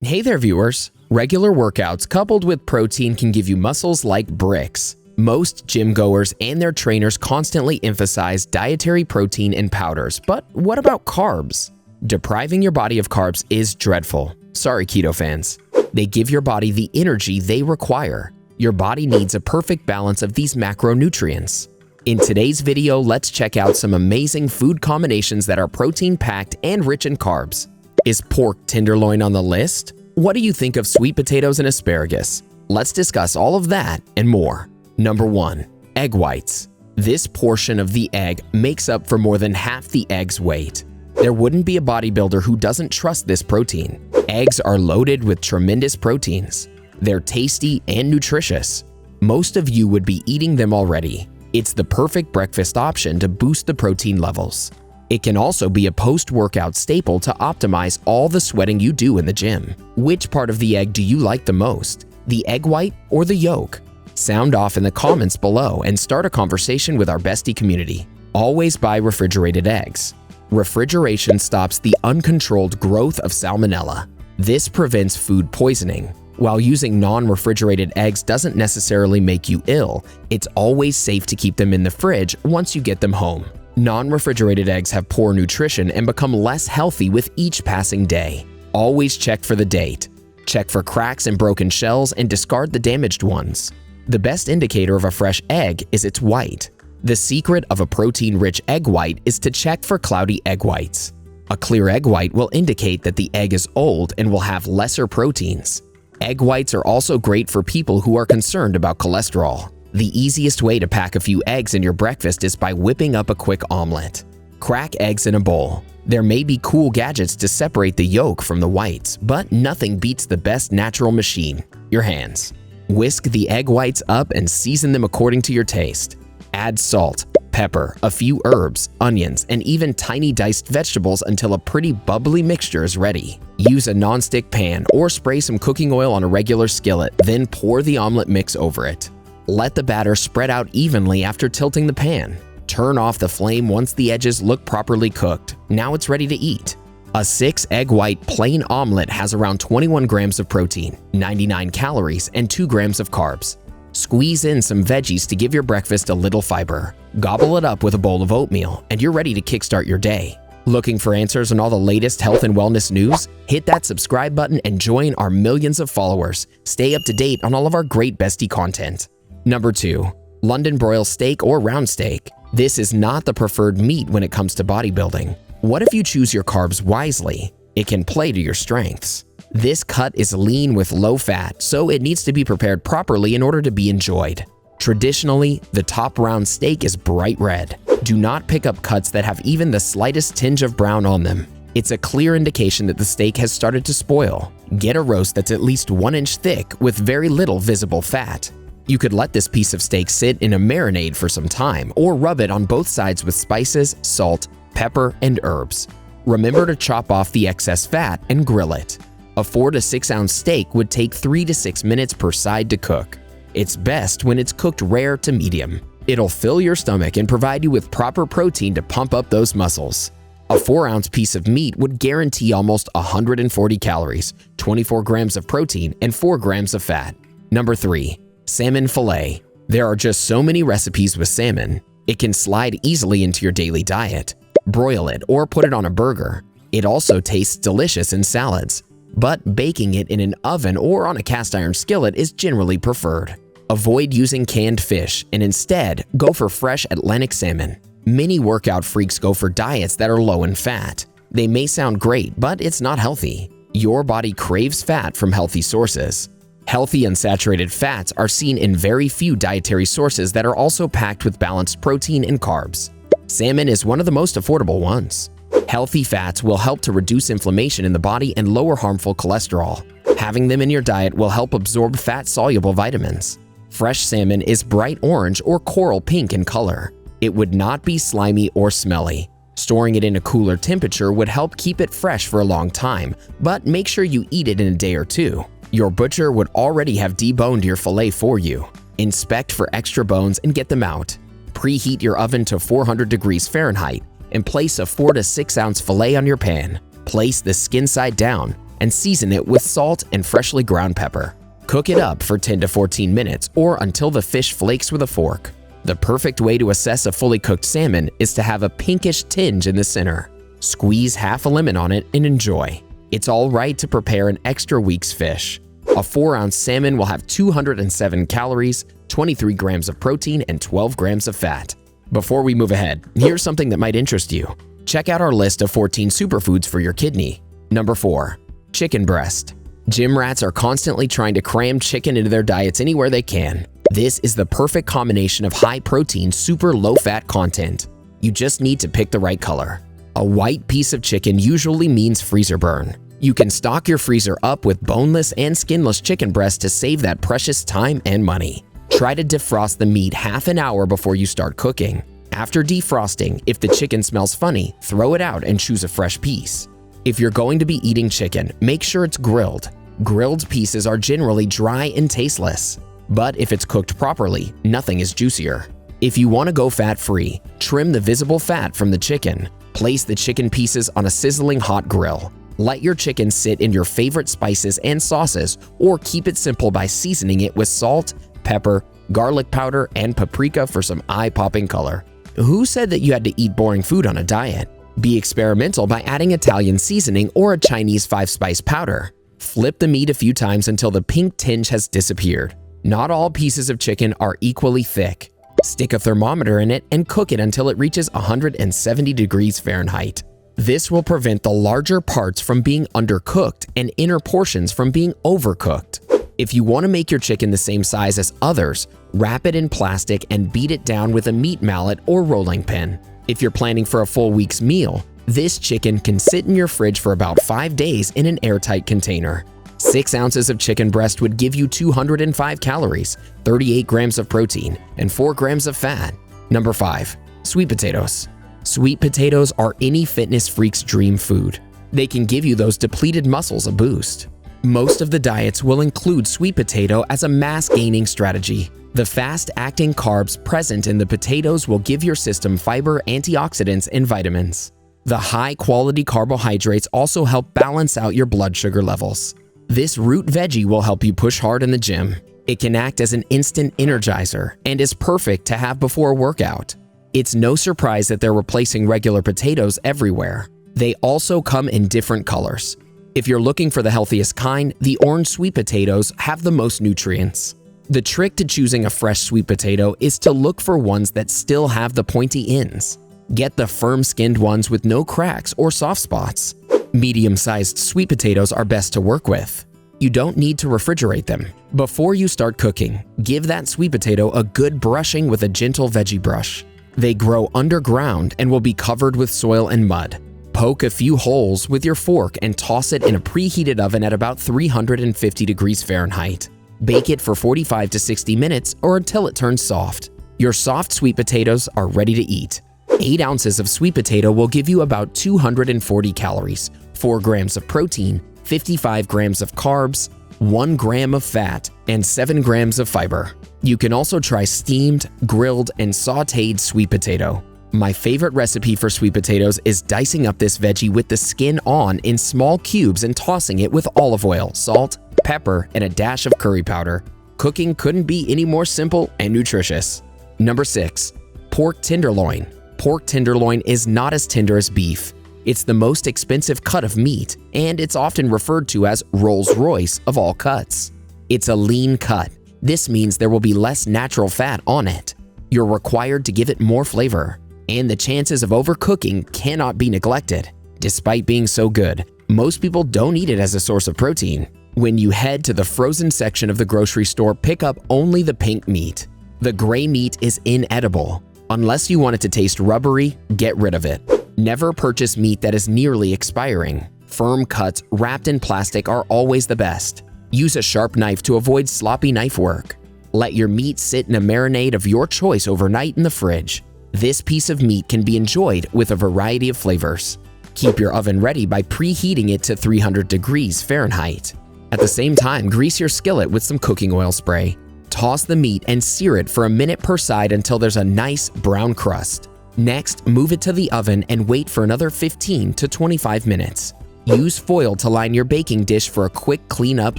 Hey there, viewers. Regular workouts coupled with protein can give you muscles like bricks. Most gym goers and their trainers constantly emphasize dietary protein and powders, but what about carbs? Depriving your body of carbs is dreadful. Sorry, keto fans. They give your body the energy they require. Your body needs a perfect balance of these macronutrients. In today's video, let's check out some amazing food combinations that are protein-packed and rich in carbs. Is pork tenderloin on the list? What do you think of sweet potatoes and asparagus? Let's discuss all of that and more. Number 1. Egg whites. This portion of the egg makes up for more than half the egg's weight. There wouldn't be a bodybuilder who doesn't trust this protein. Eggs are loaded with tremendous proteins. They're tasty and nutritious. Most of you would be eating them already. It's the perfect breakfast option to boost the protein levels. It can also be a post-workout staple to optimize all the sweating you do in the gym. Which part of the egg do you like the most? The egg white or the yolk? Sound off in the comments below and start a conversation with our Bestie community. Always buy refrigerated eggs. Refrigeration stops the uncontrolled growth of salmonella. This prevents food poisoning. While using non-refrigerated eggs doesn't necessarily make you ill, it's always safe to keep them in the fridge once you get them home. Non-refrigerated eggs have poor nutrition and become less healthy with each passing day. Always check for the date. Check for cracks and broken shells and discard the damaged ones. The best indicator of a fresh egg is its white. The secret of a protein-rich egg white is to check for cloudy egg whites. A clear egg white will indicate that the egg is old and will have lesser proteins. Egg whites are also great for people who are concerned about cholesterol. The easiest way to pack a few eggs in your breakfast is by whipping up a quick omelet. Crack eggs in a bowl. There may be cool gadgets to separate the yolk from the whites, but nothing beats the best natural machine, your hands. Whisk the egg whites up and season them according to your taste. Add salt, pepper, a few herbs, onions, and even tiny diced vegetables until a pretty bubbly mixture is ready. Use a non-stick pan or spray some cooking oil on a regular skillet, then pour the omelet mix over it. Let the batter spread out evenly after tilting the pan. Turn off the flame once the edges look properly cooked. Now it's ready to eat. A 6-egg white plain omelet has around 21 grams of protein, 99 calories, and 2 grams of carbs. Squeeze in some veggies to give your breakfast a little fiber. Gobble it up with a bowl of oatmeal, and you're ready to kickstart your day. Looking for answers on all the latest health and wellness news? Hit that subscribe button and join our millions of followers. Stay up to date on all of our great Bestie content. Number 2. London broil steak or round steak. This is not the preferred meat when it comes to bodybuilding. What if you choose your carbs wisely? It can play to your strengths. This cut is lean with low fat, so it needs to be prepared properly in order to be enjoyed. Traditionally, the top round steak is bright red. Do not pick up cuts that have even the slightest tinge of brown on them. It's a clear indication that the steak has started to spoil. Get a roast that's at least 1 inch thick with very little visible fat. You could let this piece of steak sit in a marinade for some time or rub it on both sides with spices, salt, pepper, and herbs. Remember to chop off the excess fat and grill it. A 4 to 6 ounce steak would take 3 to 6 minutes per side to cook. It's best when it's cooked rare to medium. It'll fill your stomach and provide you with proper protein to pump up those muscles. A 4-ounce piece of meat would guarantee almost 140 calories, 24 grams of protein, and 4 grams of fat. Number 3. Salmon fillet. There are just so many recipes with salmon. It can slide easily into your daily diet. Broil it or put it on a burger. It also tastes delicious in salads, but baking it in an oven or on a cast iron skillet is generally preferred. Avoid using canned fish and instead go for fresh Atlantic salmon. Many workout freaks go for diets that are low in fat. They may sound great, but it's not healthy. Your body craves fat from healthy sources. Healthy unsaturated fats are seen in very few dietary sources that are also packed with balanced protein and carbs. Salmon is one of the most affordable ones. Healthy fats will help to reduce inflammation in the body and lower harmful cholesterol. Having them in your diet will help absorb fat-soluble vitamins. Fresh salmon is bright orange or coral pink in color. It would not be slimy or smelly. Storing it in a cooler temperature would help keep it fresh for a long time, but make sure you eat it in a day or 2. Your butcher would already have deboned your fillet for you. Inspect for extra bones and get them out. Preheat your oven to 400 degrees Fahrenheit and place a 4 to 6 ounce fillet on your pan. Place the skin side down, and season it with salt and freshly ground pepper. Cook it up for 10 to 14 minutes or until the fish flakes with a fork. The perfect way to assess a fully cooked salmon is to have a pinkish tinge in the center. Squeeze half a lemon on it and enjoy. It's all right to prepare an extra week's fish. A 4-ounce salmon will have 207 calories, 23 grams of protein, and 12 grams of fat. Before we move ahead, here's something that might interest you. Check out our list of 14 superfoods for your kidney. Number 4. Chicken breast. Gym rats are constantly trying to cram chicken into their diets anywhere they can. This is the perfect combination of high-protein, super low-fat content. You just need to pick the right color. A white piece of chicken usually means freezer burn. You can stock your freezer up with boneless and skinless chicken breast to save that precious time and money. Try to defrost the meat half an hour before you start cooking. After defrosting, if the chicken smells funny, throw it out and choose a fresh piece. If you're going to be eating chicken, make sure it's grilled. Grilled pieces are generally dry and tasteless. But if it's cooked properly, nothing is juicier. If you want to go fat-free, trim the visible fat from the chicken. Place the chicken pieces on a sizzling hot grill. Let your chicken sit in your favorite spices and sauces, or keep it simple by seasoning it with salt, pepper, garlic powder, and paprika for some eye-popping color. Who said that you had to eat boring food on a diet? Be experimental by adding Italian seasoning or a Chinese 5-spice powder. Flip the meat a few times until the pink tinge has disappeared. Not all pieces of chicken are equally thick. Stick a thermometer in it and cook it until it reaches 170 degrees Fahrenheit. This will prevent the larger parts from being undercooked and inner portions from being overcooked. If you want to make your chicken the same size as others, wrap it in plastic and beat it down with a meat mallet or rolling pin. If you're planning for a full week's meal, this chicken can sit in your fridge for about 5 days in an airtight container. 6 ounces of chicken breast would give you 205 calories, 38 grams of protein, and 4 grams of fat. Number 5. Sweet potatoes. Sweet potatoes are any fitness freak's dream food. They can give you those depleted muscles a boost. Most of the diets will include sweet potato as a mass-gaining strategy. The fast-acting carbs present in the potatoes will give your system fiber, antioxidants, and vitamins. The high-quality carbohydrates also help balance out your blood sugar levels. This root veggie will help you push hard in the gym. It can act as an instant energizer and is perfect to have before a workout. It's no surprise that they're replacing regular potatoes everywhere. They also come in different colors. If you're looking for the healthiest kind, the orange sweet potatoes have the most nutrients. The trick to choosing a fresh sweet potato is to look for ones that still have the pointy ends. Get the firm-skinned ones with no cracks or soft spots. Medium-sized sweet potatoes are best to work with. You don't need to refrigerate them. Before you start cooking, give that sweet potato a good brushing with a gentle veggie brush. They grow underground and will be covered with soil and mud. Poke a few holes with your fork and toss it in a preheated oven at about 350 degrees Fahrenheit. Bake it for 45 to 60 minutes or until it turns soft. Your soft sweet potatoes are ready to eat. 8 ounces of sweet potato will give you about 240 calories, 4 grams of protein, 55 grams of carbs, 1 gram of fat, and 7 grams of fiber. You can also try steamed, grilled, and sautéed sweet potato. My favorite recipe for sweet potatoes is dicing up this veggie with the skin on in small cubes and tossing it with olive oil, salt, pepper, and a dash of curry powder. Cooking couldn't be any more simple and nutritious. Number 6. Pork tenderloin. Pork tenderloin is not as tender as beef. It's the most expensive cut of meat, and it's often referred to as Rolls-Royce of all cuts. It's a lean cut. This means there will be less natural fat on it. You're required to give it more flavor, and the chances of overcooking cannot be neglected. Despite being so good, most people don't eat it as a source of protein. When you head to the frozen section of the grocery store, pick up only the pink meat. The gray meat is inedible. Unless you want it to taste rubbery, get rid of it. Never purchase meat that is nearly expiring. Firm cuts wrapped in plastic are always the best. Use a sharp knife to avoid sloppy knife work. Let your meat sit in a marinade of your choice overnight in the fridge. This piece of meat can be enjoyed with a variety of flavors. Keep your oven ready by preheating it to 300 degrees Fahrenheit. At the same time, grease your skillet with some cooking oil spray. Toss the meat and sear it for a minute per side until there's a nice brown crust. Next, move it to the oven and wait for another 15 to 25 minutes. Use foil to line your baking dish for a quick cleanup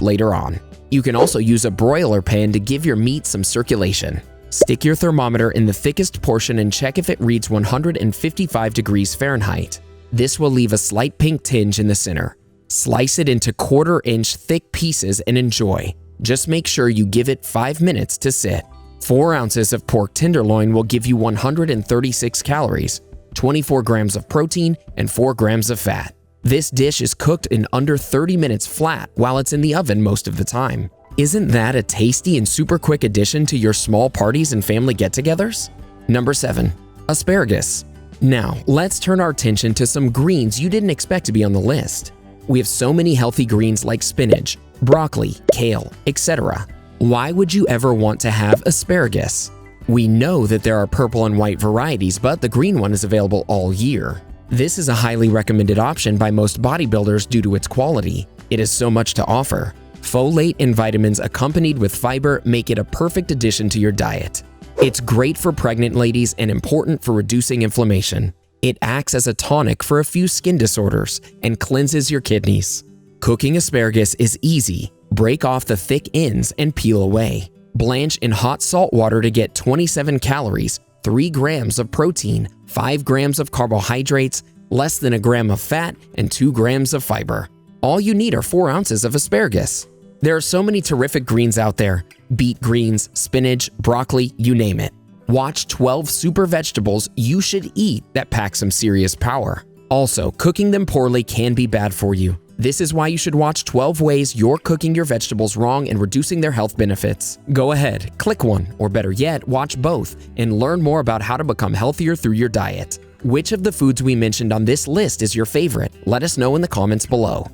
later on. You can also use a broiler pan to give your meat some circulation. Stick your thermometer in the thickest portion and check if it reads 155 degrees Fahrenheit. This will leave a slight pink tinge in the center. Slice it into 1/4-inch thick pieces and enjoy. Just make sure you give it 5 minutes to sit. 4 ounces of pork tenderloin will give you 136 calories, 24 grams of protein, and 4 grams of fat. This dish is cooked in under 30 minutes flat while it's in the oven most of the time. Isn't that a tasty and super quick addition to your small parties and family get-togethers? Number 7. Asparagus. Now, let's turn our attention to some greens you didn't expect to be on the list. We have so many healthy greens like spinach, broccoli, kale, etc. Why would you ever want to have asparagus? We know that there are purple and white varieties, but the green one is available all year. This is a highly recommended option by most bodybuilders due to its quality. It has so much to offer. Folate and vitamins accompanied with fiber make it a perfect addition to your diet. It's great for pregnant ladies and important for reducing inflammation. It acts as a tonic for a few skin disorders and cleanses your kidneys. Cooking asparagus is easy. Break off the thick ends and peel away. Blanch in hot salt water to get 27 calories, 3 grams of protein, 5 grams of carbohydrates, less than a gram of fat, and 2 grams of fiber. All you need are 4 ounces of asparagus. There are so many terrific greens out there: beet greens, spinach, broccoli, you name it. Watch 12 super vegetables you should eat that pack some serious power. Also, cooking them poorly can be bad for you. This is why you should watch 12 ways you're cooking your vegetables wrong and reducing their health benefits. Go ahead, click one, or better yet, watch both, and learn more about how to become healthier through your diet. Which of the foods we mentioned on this list is your favorite? Let us know in the comments below.